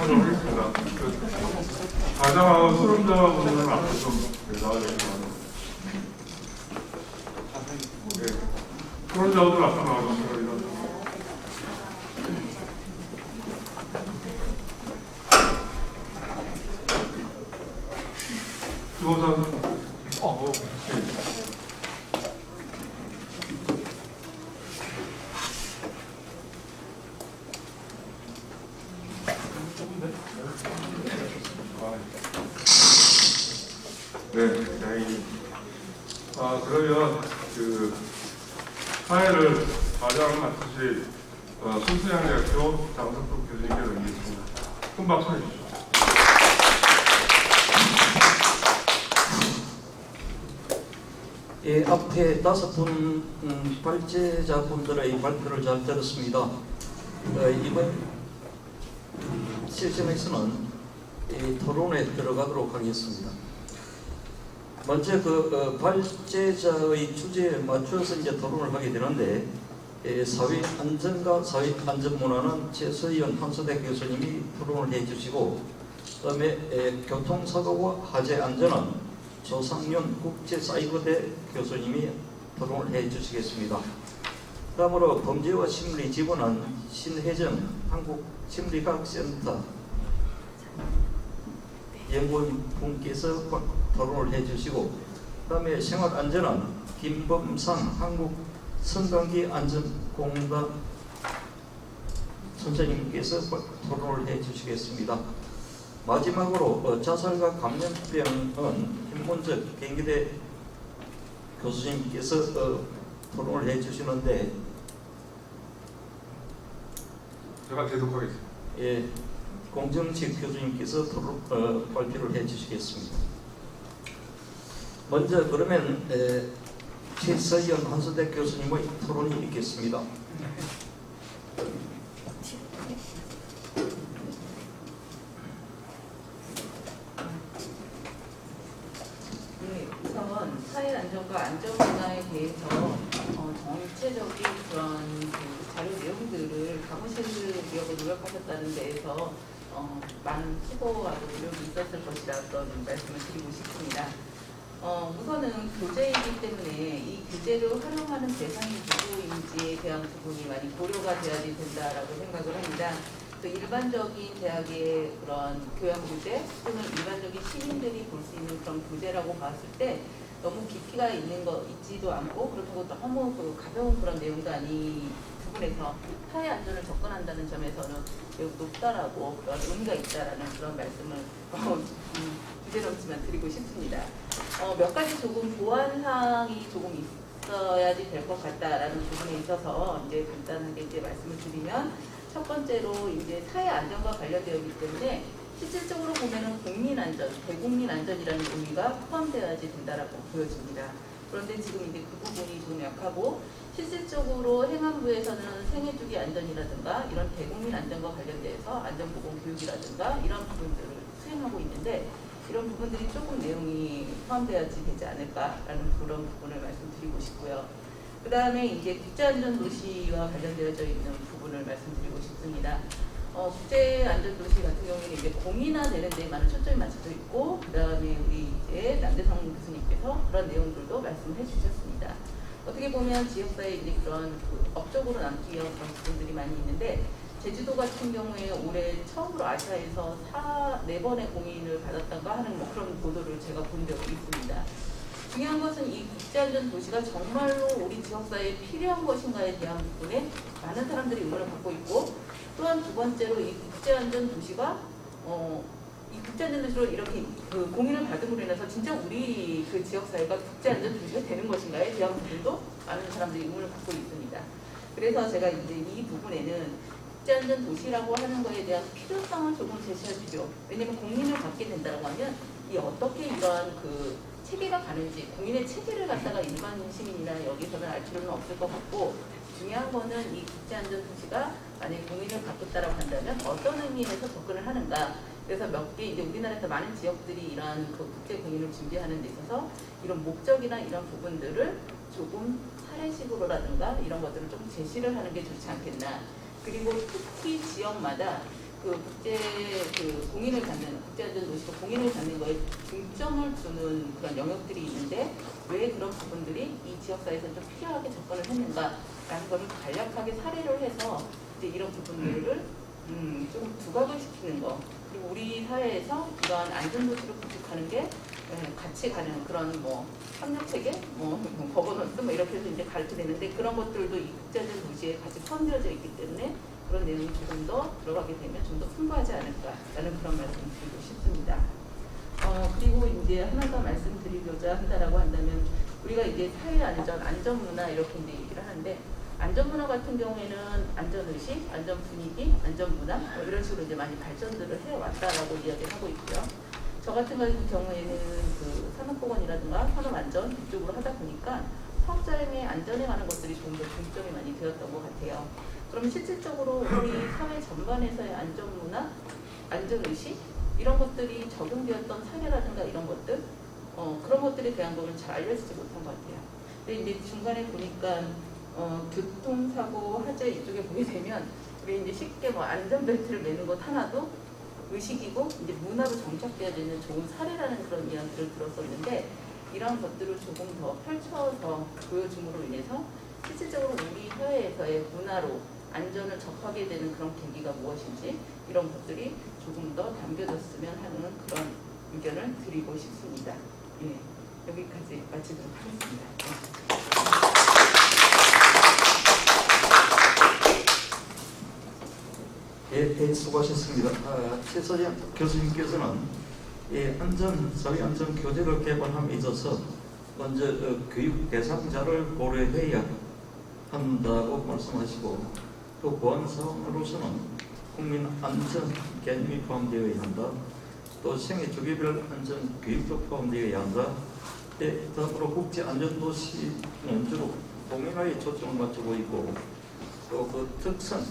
하도록 하겠습니다. 가장하고 수론자 분들은 앞에 좀 나와주시면. 네. 수론자분들 앞에 나와주시면. 주호선. 네, 다행히. 그러면 그 사회를 과장을 맡으실 순수양대학교 장석국 교수님께 드리겠습니다. 큰 박수 해주시죠. 예, 앞에 5분 발제자분들의 발표를 잘 들었습니다. 이번 세션에서는 토론에 들어가도록 하겠습니다. 먼저 발제자의 주제에 맞춰서 이제 토론을 하게 되는데, 사회 안전과 사회 안전 문화는 최서연 한소대 교수님이 토론을 해주시고, 그다음에 교통사고와 화재 안전은 조상윤 국제사이버대 교수님이 토론을 해주시겠습니다. 다음으로 범죄와 심리 지원은 신혜정 한국심리학센터 연구원분께서 토론을 해주시고, 그 다음에 생활안전은 김범상 한국성감기안전공단 선생님께서 토론을 해주시겠습니다. 마지막으로 자살과 감염병은 김문적 경기대 교수님께서 토론을 해주시는데, 제가 계속하겠습니다. 예, 공정식 교수님께서 발표를 해주시겠습니다. 먼저 그러면 최서연 한소대 교수님의 토론이 있겠습니다. 우선 사회 안전과 안전 문화에 대해서 전체적인 그런 자료 내용들을 가보시려고 노력하셨다는 데에서 많은 수고하고 노력이 있었을 것이라는 말씀을 드리고 싶습니다. 우선은 교재이기 때문에 이 교재를 활용하는 대상이 누구인지에 대한 부분이 많이 고려가 돼야 된다라고 생각을 합니다. 일반적인 대학의 그런 교양 교재 또는 일반적인 시민들이 볼 수 있는 그런 교재라고 봤을 때 너무 깊이가 있지도 않고 그렇다고 너무 가벼운 그런 내용도 아닌 부분에서 사회 안전을 접근한다는 점에서는 매우 높다라고 그런 의미가 있다라는 그런 말씀을 부재롭지만 드리고 싶습니다. 몇 가지 조금 보완 사항이 조금 있어야지 될 것 같다라는 부분에 있어서 이제 간단하게 이제 말씀을 드리면, 첫 번째로 이제 사회 안전과 관련되어 있기 때문에 실질적으로 보면은 국민 안전, 대국민 안전이라는 의미가 포함되어야지 된다라고 보여집니다. 그런데 지금 이제 그 부분이 좀 약하고, 실질적으로 행안부에서는 생애주기 안전이라든가 이런 대국민 안전과 관련돼서 안전보건 교육이라든가 이런 부분들을 수행하고 있는데, 이런 부분들이 조금 내용이 포함되어야지 되지 않을까라는 그런 부분을 말씀드리고 싶고요. 그 다음에 이제 국제안전도시와 관련되어져 있는 부분을 말씀드리고 싶습니다. 국제안전도시 같은 경우에는 이제 공인화되는 데 많은 초점이 맞춰져 있고, 그 다음에 우리 이제 남대성 교수님께서 그런 내용들도 말씀해 주셨습니다. 어떻게 보면 지역사회에 이제 그런 업적으로 남기 위한 그런 부분들이 많이 있는데, 제주도 같은 경우에 올해 처음으로 아시아에서 4번의 공인을 받았다가 하는 그런 보도를 제가 본 적이 있습니다. 중요한 것은 이 국제안전 도시가 정말로 우리 지역사회에 필요한 것인가에 대한 부분에 많은 사람들이 의문을 갖고 있고, 또한 두 번째로 이 국제안전 도시가 이 국제안전 도시로 이렇게 공인을 받음으로 인해서 진짜 우리 그 지역사회가 국제안전 도시가 되는 것인가에 대한 부분도 많은 사람들이 의문을 갖고 있습니다. 그래서 제가 이제 이 부분에는 국제안전 도시라고 하는 것에 대한 필요성을 조금 제시할 필요. 왜냐하면 공인을 받게 된다고 하면 이 어떻게 이러한 체계가 가는지, 공인의 체계를 갖다가 일반 시민이나 여기서는 알 필요는 없을 것 같고, 중요한 거는 이 국제안전도시가 만약에 공인을 받겠다라고 한다면 어떤 의미에서 접근을 하는가. 그래서 몇 개 이제 우리나라에서 많은 지역들이 이러한 국제 공인을 준비하는 데 있어서 이런 목적이나 이런 부분들을 조금 사례식으로라든가 이런 것들을 좀 제시를 하는 게 좋지 않겠나. 그리고 특히 지역마다 그 국제 그 공인을 갖는 국제안전도시로 공인을 갖는 거에 중점을 두는 그런 영역들이 있는데 왜 그런 부분들이 이 지역사회에서 좀 필요하게 접근을 했는가라는 것을 간략하게 사례를 해서 이제 이런 부분들을 조금 두각을 시키는 거. 그리고 우리 사회에서 이러한 안전도시를 구축하는 게 같이 가는 그런 뭐 협력체계, 뭐 거버넌스 뭐 이렇게 해서 이제 가르쳐내는데 그런 것들도 이 국제안전 도시에 같이 포함되어져 있기 때문에 그런 내용이 조금 더 들어가게 되면 좀 더 풍부하지 않을까라는 그런 말씀을 드리고 싶습니다. 그리고 이제 하나 더 말씀드리고자 한다라고 한다면 우리가 이제 사회 안전, 안전 문화 이렇게 이제 얘기를 하는데 안전 문화 같은 경우에는 안전 의식, 안전 분위기, 안전 문화 뭐 이런 식으로 이제 많이 발전들을 해 왔다라고 이야기를 하고 있고요. 저 같은 경우에는 그 산업보건이라든가 산업안전 이쪽으로 하다 보니까 사업자의 안전에 관한 것들이 좀 더 중점이 많이 되었던 것 같아요. 그럼 실질적으로 우리 사회 전반에서의 안전문화, 안전의식 이런 것들이 적용되었던 사례라든가 이런 것들 그런 것들에 대한 거는 잘 알려지지 못한 것 같아요. 근데 이제 중간에 보니까 교통사고 화재 이쪽에 보게 되면 우리 이제 쉽게 뭐 안전벨트를 매는 것 하나도 의식이고 이제 문화로 정착되어야 되는 좋은 사례라는 그런 이야기를 들었었는데 이런 것들을 조금 더 펼쳐서 보여줌으로 인해서 실질적으로 우리 사회에서의 문화로 안전을 접하게 되는 그런 계기가 무엇인지 이런 것들이 조금 더 담겨졌으면 하는 그런 의견을 드리고 싶습니다. 예, 여기까지 마치도록 하겠습니다. 예, 수고하셨습니다. 최서영 교수님께서는 사회 안전 교재를 개발함에 있어서 먼저 교육 대상자를 고려해야 한다고 말씀하시고 또 보안 사항으로서는 국민 안전 개념이 포함되어야 한다. 또 생애 주기별 안전 교육도 포함되어야 한다. 다음으로 국제 안전도시는 주로 동행하에 초점을 맞추고 있고 또 그 특성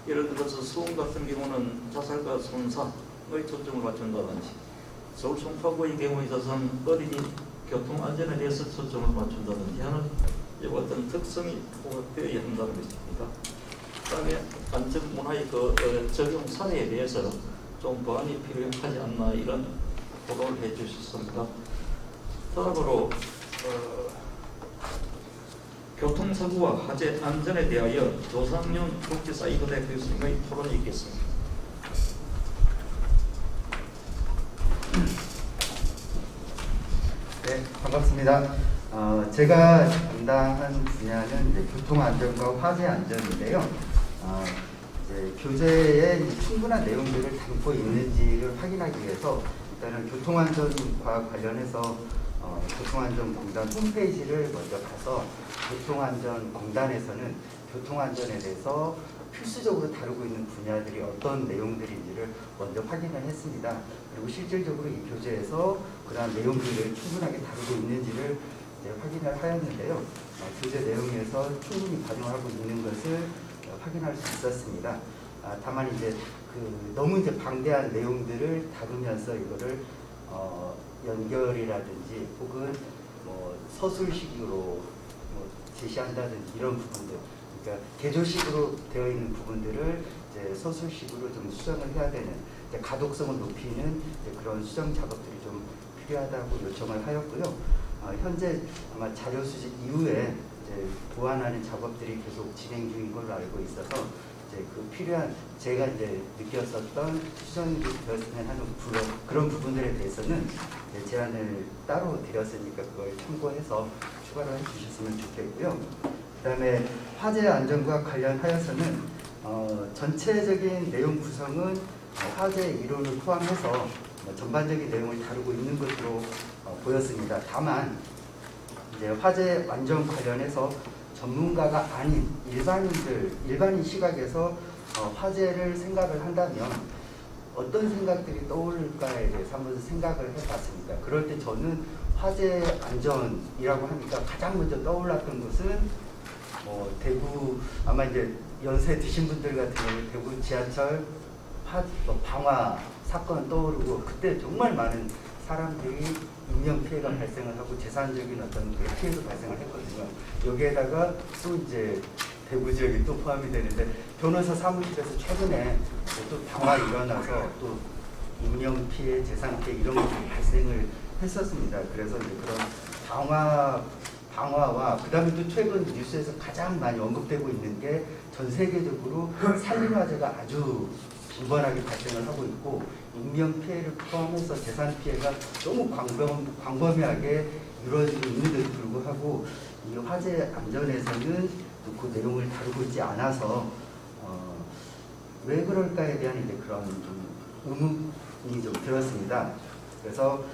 예를 들어서 수원 같은 경우는 자살과 손상의 초점을 맞춘다든지 서울 송파구의 경우에 있어서는 어린이 교통안전에 대해서 초점을 맞춘다든지 하는 어떤 특성이 부각되어야 한다는 것입니다. 그다음에 안전문화의 적용 사례에 대해서 좀 보완이 필요하지 않나 이런 보도를 해주셨습니다. 다음으로 교통사고와 화재 안전에 대하여 조상윤 국제사이버대 교수님의 토론이 있겠습니다. 네, 반갑습니다. 제가 담당한 분야는 이제 교통안전과 화재안전인데요. 이제 교재에 충분한 내용들을 담고 있는지를 확인하기 위해서 일단은 교통안전과 관련해서 교통안전공단 홈페이지를 먼저 가서 교통안전공단에서는 교통안전에 대해서 필수적으로 다루고 있는 분야들이 어떤 내용들인지를 먼저 확인을 했습니다. 그리고 실질적으로 이 교재에서 그러한 내용들을 충분하게 다루고 있는지를 이제 확인을 하였는데요. 교재 내용에서 충분히 반영하고 있는 것을 확인할 수 있었습니다. 다만 이제 너무 이제 방대한 내용들을 다루면서 이거를 연결이라든지 혹은 뭐 서술식으로 뭐 제시한다든지 이런 부분들, 그러니까 개조식으로 되어 있는 부분들을 이제 서술식으로 좀 수정을 해야 되는 가독성을 높이는 그런 수정 작업들이 좀 필요하다고 요청을 하였고요. 현재 아마 자료 수집 이후에 이제 보완하는 작업들이 계속 진행 중인 걸로 알고 있어서 이제 그 필요한 제가 이제 느꼈었던 수정이 되었으면 하는 그런 부분들에 대해서는 제안을 따로 드렸으니까 그걸 참고해서 추가로 해주셨으면 좋겠고요. 그다음에 화재 안전과 관련하여서는 전체적인 내용 구성은 화재 이론을 포함해서 전반적인 내용을 다루고 있는 것으로 보였습니다. 다만 이제 화재 안전 관련해서 전문가가 아닌 일반인 시각에서 화재를 생각을 한다면 어떤 생각들이 떠오를까에 대해서 한번 생각을 해봤습니다. 그럴 때 저는 화재 안전이라고 하니까 가장 먼저 떠올랐던 것은 대구 아마 이제 연세 드신 분들 같은 경우 대구 지하철 방화 사건 떠오르고 그때 정말 많은 사람들이 인명 피해가 발생을 하고 재산적인 어떤 피해도 발생을 했거든요. 여기에다가 또 이제 대구 지역이 또 포함이 되는데 변호사 사무실에서 최근에 또 당화 일어나서 또 인명 피해, 재산 피해 이런 것들이 발생을 했었습니다. 그래서 이제 그런 방화와 그다음에 또 최근 뉴스에서 가장 많이 언급되고 있는 게 전 세계적으로 산림 화재가 아주 빈번하게 발생을 하고 있고 인명 피해를 포함해서 재산 피해가 너무 광범위하게 이루어지고 있는데도 불구하고 이 화재 안전에서는 그 내용을 다루고 있지 않아서 왜 그럴까에 대한 이제 그런 좀 의문이 좀 들었습니다. 그래서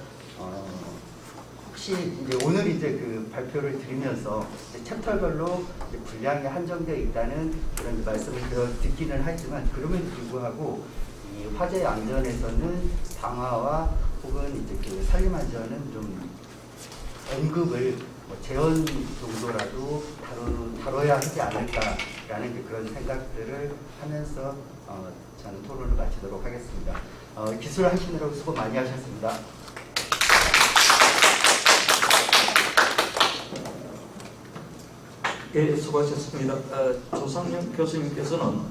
혹시 이제 오늘 이제 그 발표를 드리면서 이제 챕터별로 이제 분량이 한정되어 있다는 그런 말씀을 듣기는 하지만 그럼에도 불구하고 이 화재 안전에서는 방화와 혹은 이제 그 산림 안전은 좀 언급을 재원 정도라도 다뤄야 하지 않을까라는 그런 생각들을 하면서 저는 토론을 마치도록 하겠습니다. 기술하시느라고 수고 많이 하셨습니다. 예, 수고하셨습니다. 조상영 교수님께서는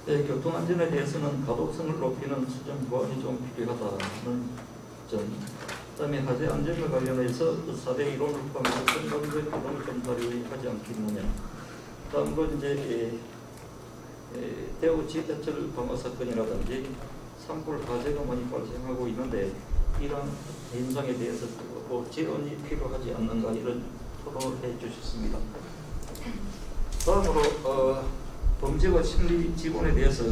교통안전에 대해서는 가독성을 높이는 수정 보완이 좀 필요하다는 점, 그다음에 화재 안전과 관련해서 4대 이론을 포함해서 선거적 이론을 좀 발휘하지 않겠느냐. 다음 건 이제 대우 지하철 방화 사건이라든지 산불 화재가 많이 발생하고 있는데 이러한 현상에 대해서 재원이 필요하지 않는가 이런 토론을 해주셨습니다. 다음으로 범죄와 심리 지원에 대해서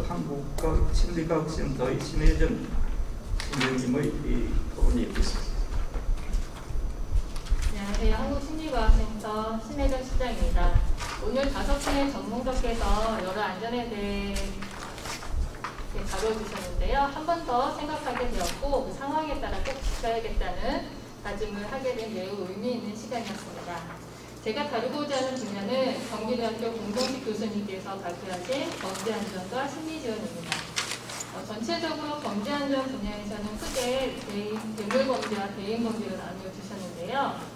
한국심리과학센터의 신혜정 선생님의 토론이 있겠습니다. 안녕하세요. 한국심리과학센터 신혜정 실장입니다. 오늘 5분의 전문가께서 여러 안전에 대해 다뤄주셨는데요. 한 번 더 생각하게 되었고 그 상황에 따라 꼭 지켜야겠다는 다짐을 하게 된 매우 의미 있는 시간이었습니다. 제가 다루고자 하는 분야는 경기대학교 공동식 교수님께서 발표하신 범죄안전과 심리지원입니다. 전체적으로 범죄안전 분야에서는 크게 대물범죄와 대인범죄를 나누어 주셨는데요.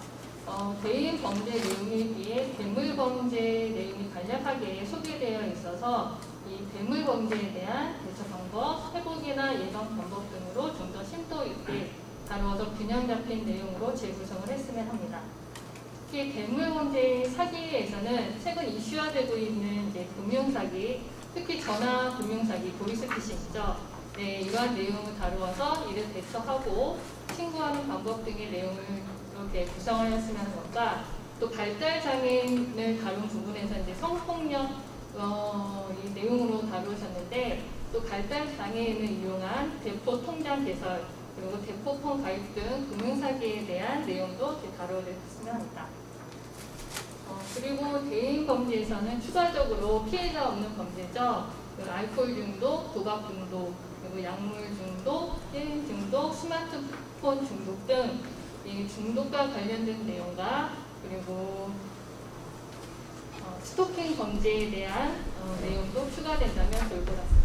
대인범죄 내용에 비해 대물범죄 내용이 간략하게 소개되어 있어서 이 대물범죄에 대한 대처 방법, 회복이나 예방 방법 등으로 좀 더 심도 있게 다루어서 균형 잡힌 내용으로 재구성을 했으면 합니다. 특히 대물범죄 사기에서는 최근 이슈화되고 있는 이제 금융사기, 특히 전화 금융사기, 보이스피싱이죠. 네, 이러한 내용을 다루어서 이를 대처하고 신고하는 방법 등의 내용을 이렇게 구성하였으면 하는 것과 또 발달장애인을 다룬 부분에서 이제 성폭력 이 내용으로 다루셨는데 또 발달장애인을 이용한 대포 통장 개설 그리고 대포폰 가입 등 금융사기에 대한 내용도 다뤄졌으면 합니다. 그리고 대인 범죄에서는 추가적으로 피해자 없는 범죄죠. 알코올 중독, 도박 중독, 그리고 약물 중독, 게임 중독, 스마트폰 중독 등 이 중독과 관련된 내용과 그리고 스토킹 범죄에 대한 내용도 추가된다면 좋을 것 같습니다.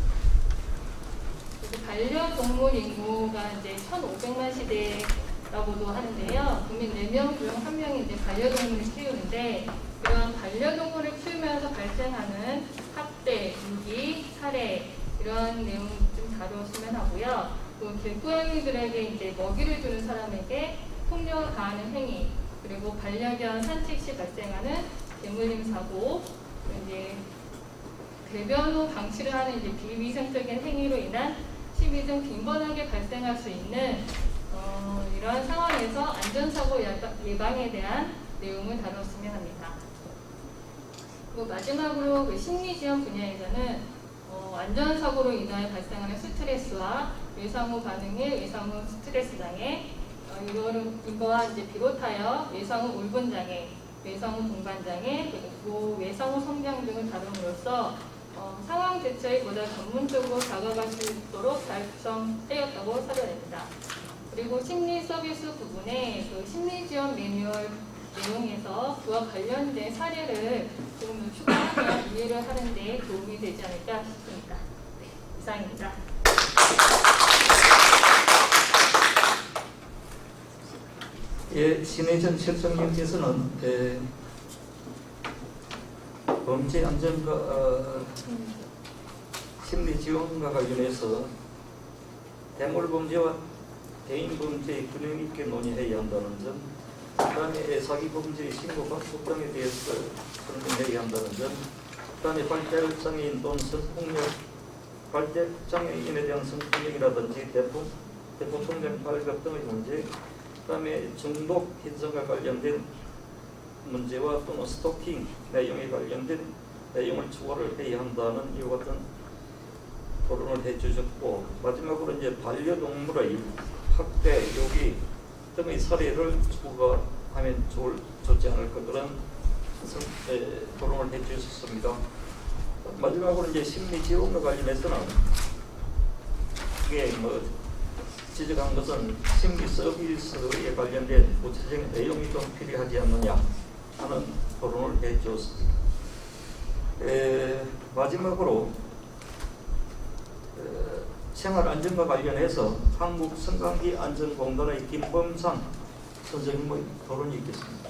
그리고 반려동물 인구가 이제 1,500만 시대라고도 하는데요. 국민 4명 중 1명이 이제 반려동물을 키우는데 이러한 반려동물을 키우면서 발생하는 학대, 유기, 살해 이런 내용 좀 다뤘으면 하고요. 또 길고양이들에게 이제 먹이를 주는 사람에게 폭력을 가하는 행위, 그리고 반려견 산책 시 발생하는 개물림 사고, 이제 배변 후 방치를 하는 이제 비위생적인 행위로 인한 시비 등 빈번하게 발생할 수 있는 이러한 상황에서 안전사고 예방에 대한 내용을 다뤘으면 합니다. 그리고 마지막으로 그 심리지원 분야에서는 안전사고로 인하여 발생하는 스트레스와 외상 후 반응의 외상 후 스트레스 장애, 이거와 이제 비롯하여 외상 후 울분 장애, 외상 후 동반 장애, 그리고 외상 후 성장 등을 다룸으로써 상황 대처에 보다 전문적으로 다가갈 수 있도록 잘 구성되었다고 사료됩니다. 그리고 심리 서비스 부분에 그 심리 지원 매뉴얼 내용에서 그와 관련된 사례를 조금 더 추가하면 이해를 하는 데 도움이 되지 않을까 싶습니다. 네, 이상입니다. 예, 신혜전 실장님께서는 범죄 안전과 심리 지원과 관련해서 대물 범죄와 개인 범죄의 균형 있게 논의해야 한다는 점, 그다음에 사기 범죄의 신고가 속당에 대해서 설명해야 한다는 점, 그다음에 발달장애인 또는 성폭력, 발달장애인에 대한 성폭력이라든지 대포총량 발급 등의 문제, 그다음에 중독 현상과 관련된 문제와 또는 스토킹 내용에 관련된 내용을 추가를 해야 한다는 이와 같은 토론을 해주셨고, 마지막으로 이제 반려동물의 학대, 요기 등의 사례를 추가하면 좋지 않을까 그런 토론을 해주셨습니다. 마지막으로 이제 심리 지원과 관련해서는 이게 뭐 지적한 것은 심리 서비스에 관련된 구체적인 내용이 좀 필요하지 않느냐 하는 토론을 해주었습니다. 마지막으로 생활 안전과 관련해서 한국 성관계 안전공단의 김범상 선생님의 토론이 있겠습니다.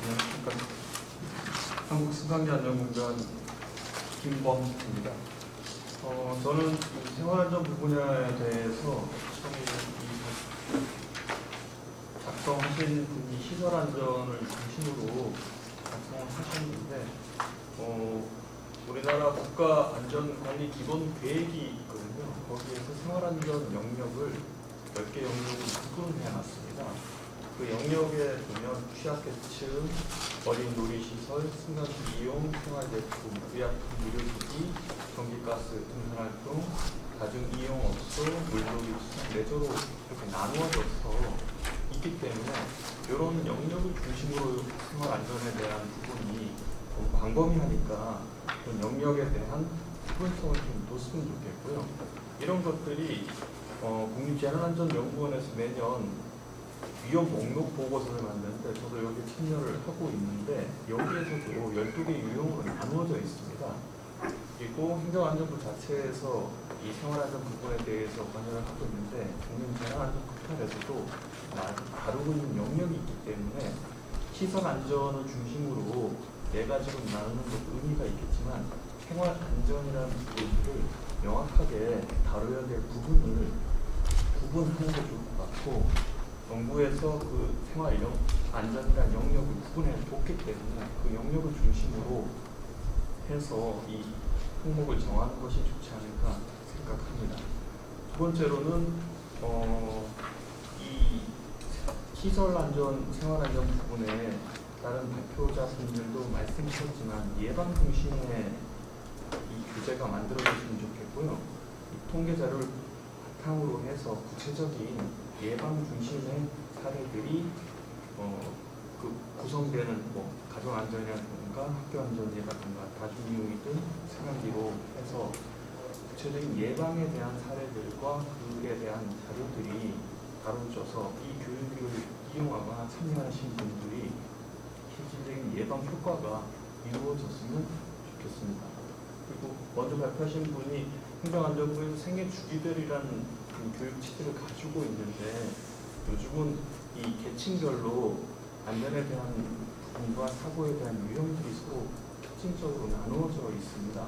안녕하십니까. 한국 성관계안전공단 김범입니다. 저는 이 생활안전 분야에 대해서 처음에 이 작성하신 분이 시설안전을 중심으로 작성을 하셨는데, 우리나라 국가안전관리 기본계획이 있거든요. 거기에서 생활안전 영역을 10개 영역으로 구분해 놨습니다. 그 영역에 보면 취약계층, 어린 놀이시설, 승강기 이용, 생활제품, 의약품, 의료기기, 전기가스, 등산활동, 다중이용업소, 물놀이, 레저로 이렇게 나누어져서 있기 때문에 이런 영역을 중심으로 생활안전에 대한 부분이 너무 광범위하니까 그런 영역에 대한 구분성을 좀 뒀으면 좋겠고요. 이런 것들이 국립재난안전연구원에서 매년 위험 목록 보고서를 만드는데 저도 여기 참여를 하고 있는데 여기에서도 12개 유형으로 나누어져 있습니다. 그리고 행정안전부 자체에서 이 생활안전 부분에 대해서 관여를 하고 있는데 국민재난안전 포털에서도 다루고 있는 영역이 있기 때문에 시설안전을 중심으로 4가지로 나누는 것도 의미가 있겠지만 생활안전이라는 부분을 명확하게 다뤄야 될 부분을 구분하는 게 좋을 것 같고, 정부에서 그 생활안전이라는 영역을 구분해 뒀기 때문에 그 영역을 중심으로 해서 이 항목을 정하는 것이 좋지 않을까 생각합니다. 두 번째로는 이 시설안전, 생활안전 부분에 다른 발표자분들도 말씀하셨지만 예방 중심의 이 규제가 만들어졌으면 좋겠고요. 이 통계자료를 바탕으로 해서 구체적인 예방 중심의 사례들이 구성되는 가정안전이라든가 학교안전이라든가 다중이용이든 생활기로 해서 구체적인 예방에 대한 사례들과 그에 대한 자료들이 다뤄져서 이 교육을 이용하거나 참여하신 분들이 실질적인 예방 효과가 이루어졌으면 좋겠습니다. 그리고 먼저 발표하신 분이 행정안전부에서 생애 주기별이라는 교육 체제를 가지고 있는데 요즘은 이 계층별로 안전에 대한 부분과 사고에 대한 유형들이 서로 특징적으로 나누어져 있습니다.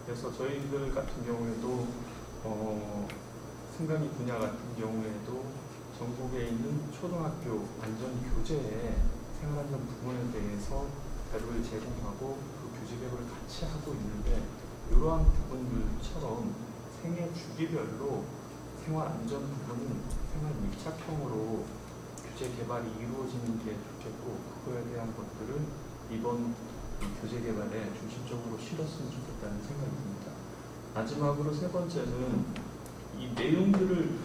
그래서 저희들 같은 경우에도 승강기 분야 같은 경우에도 전국에 있는 초등학교 안전교재에 생활안전 부분에 대해서 자료를 제공하고 그 교재 개발을 같이 하고 있는데 이러한 부분들처럼 생애 주기별로 생활안전 부분은 생활 밀착형으로 규제 개발이 이루어지는 게 좋겠고, 그거에 대한 것들을 이번 교재 개발에 중심적으로 실었으면 좋겠다는 생각이 듭니다. 마지막으로 세 번째는 이 내용들을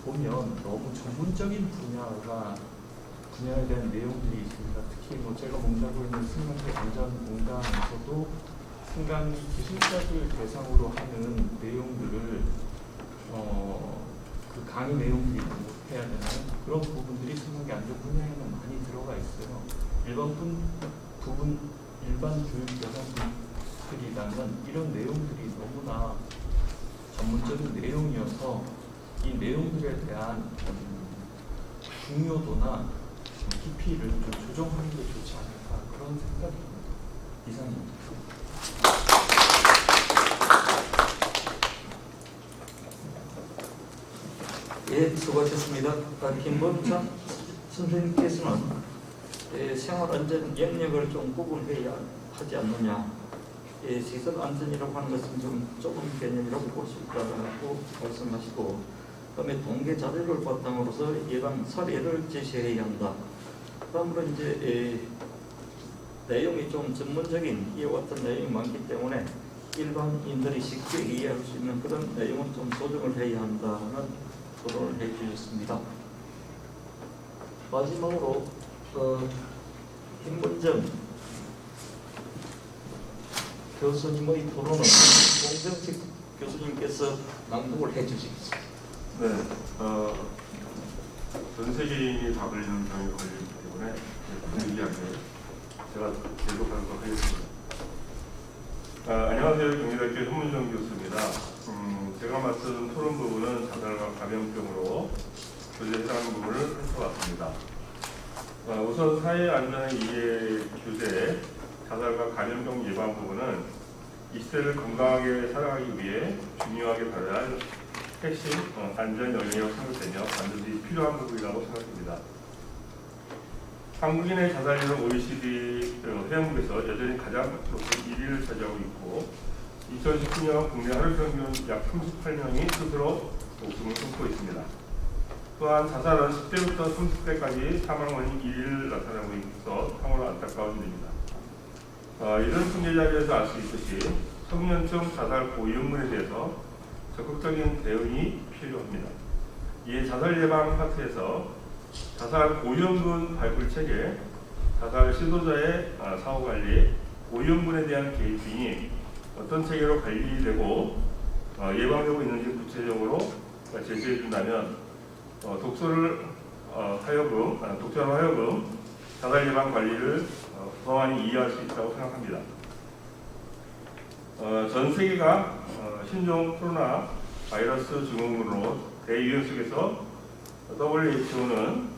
보면 너무 전문적인 분야에 대한 내용들이 있습니다. 특히 제가 몸담고 있는 승강기 안전공단에서도 승강기 기술자들 대상으로 하는 내용들을 그 강의 내용들이 해야 되는 그런 부분들이 승강기 안전 분야에는 많이 들어가 있어요. 일반 교육 대상들이라면 이런 내용들이 너무나 전문적인 내용이어서 이 내용들에 대한 중요도나 깊이를 좀 조정하는 게 좋지 않을까 그런 생각입니다. 이상입니다. 예, 수고하셨습니다. 김범찬 선생님께서는 생활안전 영역을 좀 구분해야 하지 않느냐. 시설 안전이라고 하는 것은 좀 좁은 개념이라고 볼 수 있다고 말씀하시고, 그다음에 통계 자료를 바탕으로서 예방 사례를 제시해야 한다. 그다음으로 이제 내용이 좀 전문적인 이와 같은 내용이 많기 때문에 일반인들이 쉽게 이해할 수 있는 그런 내용은 좀 조정을 해야 한다는 토론을 해주셨습니다. 마지막으로 김문정 교수님의 토론은 공정식 교수님께서 낭독을 해주시겠습니다. 네, 전 세계인이 다 걸리는 병에 걸리기 때문에 분위기하게 제가 계속하도록 하겠습니다. 안녕하세요. 경기대학교 현문정 교수입니다. 제가 맡은 토론 부분은 자살과 감염병으로 교재에 해당하는 부분을 훑어봤습니다. 우선 사회안전의 이해 교재 자살과 감염병 예방 부분은 20세를 건강하게 살아가기 위해 중요하게 다뤄야 할 핵심 안전 영역이라고 생각되며 반드시 필요한 부분이라고 생각됩니다. 한국인의 자살률은 OECD 회원국에서 여전히 가장 높은 1위를 차지하고 있고 2019년 국내 하루 평균 약 38명이 스스로 목숨을 끊고 있습니다. 또한 자살은 10대부터 30대까지 사망 원인 1위를 나타내고 있어 참으로 안타까운 일입니다. 이런 통계 자료에서 알 수 있듯이 청년층 자살 고위험군에 대해서 적극적인 대응이 필요합니다. 이에 자살 예방 파트에서 자살 고위험군 발굴 체계, 자살 시도자의 사후 관리, 고위험군에 대한 개입 등이 어떤 체계로 관리되고 예방되고 있는지 구체적으로 제시해 준다면 독서로 하여금 자살 예방 관리를 더 많이 이해할 수 있다고 생각합니다. 전 세계가 신종 코로나 바이러스 증후군으로 대유행 속에서 WHO는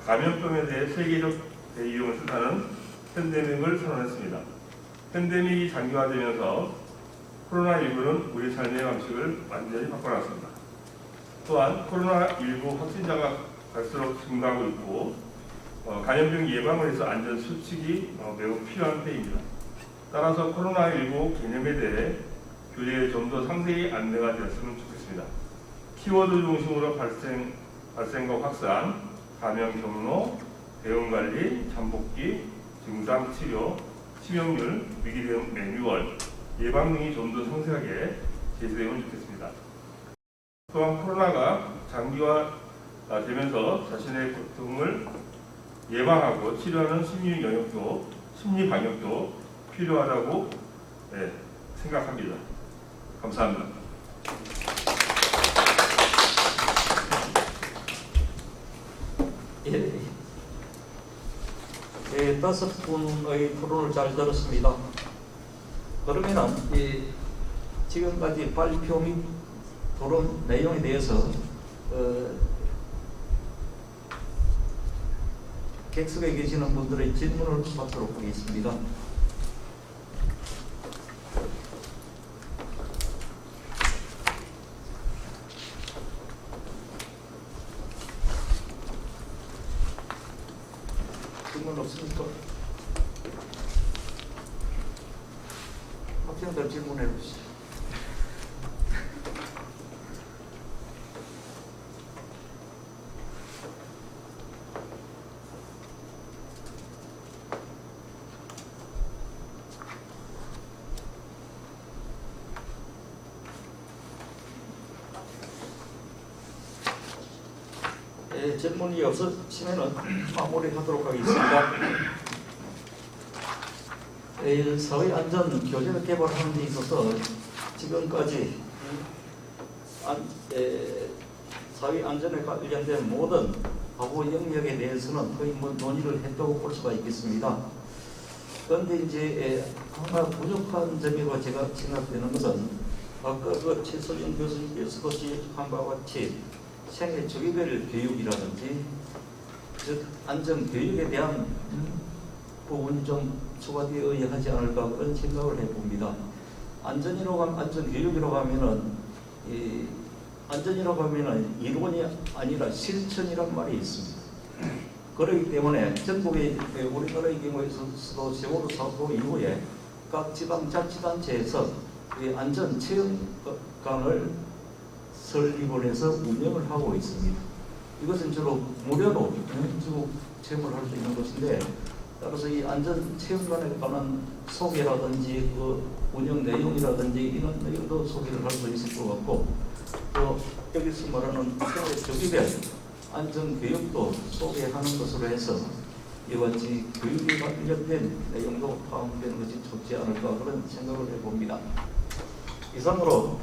감염병에 대해 세계적 대유행을 뜻하는 팬데믹을 선언했습니다. 팬데믹이 장기화되면서 코로나19는 우리 삶의 방식을 완전히 바꿔놨습니다. 또한 코로나19 확진자가 갈수록 증가하고 있고 감염병 예방을 위해서 안전 수칙이 매우 필요한 때입니다. 따라서 코로나19 개념에 대해 교재에 좀 더 상세히 안내가 되었으면 좋겠습니다. 키워드 중심으로 발생과 확산, 감염 경로, 대응 관리, 잠복기, 증상 치료, 치명률, 위기 대응 매뉴얼, 예방 등이 좀 더 상세하게 제시되면 좋겠습니다. 또한 코로나가 장기화되면서 자신의 고통을 예방하고 치료하는 심리 방역도 필요하다고 생각합니다. 감사합니다. 다섯 분의 토론을 잘 들었습니다. 그러면은 지금까지 발표 및 토론 내용에 대해서 객석에 계시는 분들의 질문을 받도록 하겠습니다. 질문 없습니까? 학생들 질문해 주시죠. 질문이 없으시면 마무리하도록 하겠습니다. 사회안전 교재를 개발하는 데 있어서 지금까지 사회안전에 관련된 모든 하부 영역에 대해서는 거의 논의를 했다고 볼 수가 있겠습니다. 그런데 이제 하나 부족한 점이라고 제가 생각되는 것은 아까 최소영 교수님께서 지적한 바와 같이 생애 주기별 교육이라든지 즉 안전 교육에 대한 부분이 좀 추가되어야 하지 않을까 그런 생각을 해봅니다. 안전 교육이라고 하면은 이 안전이라고 하면은 이론이 아니라 실천이란 말이 있습니다. 그렇기 때문에 전국의 우리나라의 경우에서도 세월호 사고 이후에 각 지방자치단체에서 이 안전체험관을 설립을 해서 운영을 하고 있습니다. 이것은 주로 무료로 체험을 할 수 있는 것인데, 따라서 이 안전체험관에 관한 소개라든지 그 운영 내용이라든지 이런 내용도 소개를 할 수 있을 것 같고, 또 여기서 말하는 생활 조기별 안전교육도 소개하는 것으로 해서 이와 같이 교육에 관련된 내용도 포함되는 것이 좋지 않을까 그런 생각을 해봅니다. 이상으로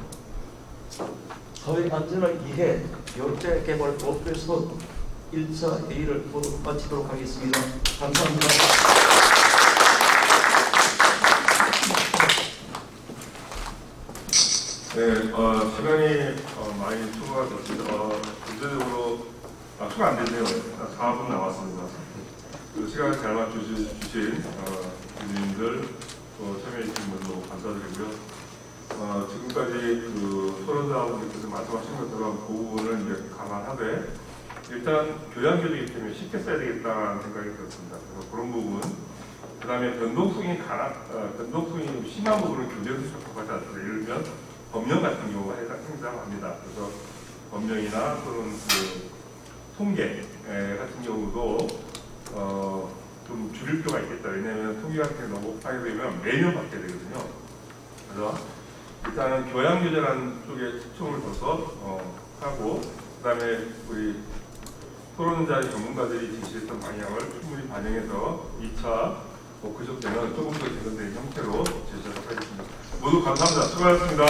사회 안전을 위해 열재개발 오피스 1차 회의를 모두 마치도록 하겠습니다. 감사합니다. 네, 시간이 많이 초과가 됐습니다. 전체적으로 초과 안 됐네요. 4분 남았습니다. 그 시간을 잘 맞춰주신 주민들, 또 참여해주신 분도 감사드리고요. 지금까지 그 토론자분께서 말씀하신 것처럼 그 부분을 이제 감안하되 일단 교양교육이기 때문에 쉽게 써야 되겠다는 생각이 들었습니다. 그래서 그런 부분, 그 다음에 변동성이 좀 심한 부분을 교재에서 적합하지 않습니다. 예를 들면 법령 같은 경우가 해당합니다. 그래서 법령이나 또는 그 통계 같은 경우도 좀 줄일 필요가 있겠다. 왜냐하면 통계 같은 게 너무 하게 되면 매년 받게 되거든요. 그래서 일단은 교양교재라는 쪽에 초점을 둬서 하고, 그 다음에 우리 토론자 전문가들이 제시했던 방향을 충분히 반영해서 2차 워크숍 때는 조금 더 개선된 형태로 제시하도록 하겠습니다. 모두 감사합니다. 수고하셨습니다.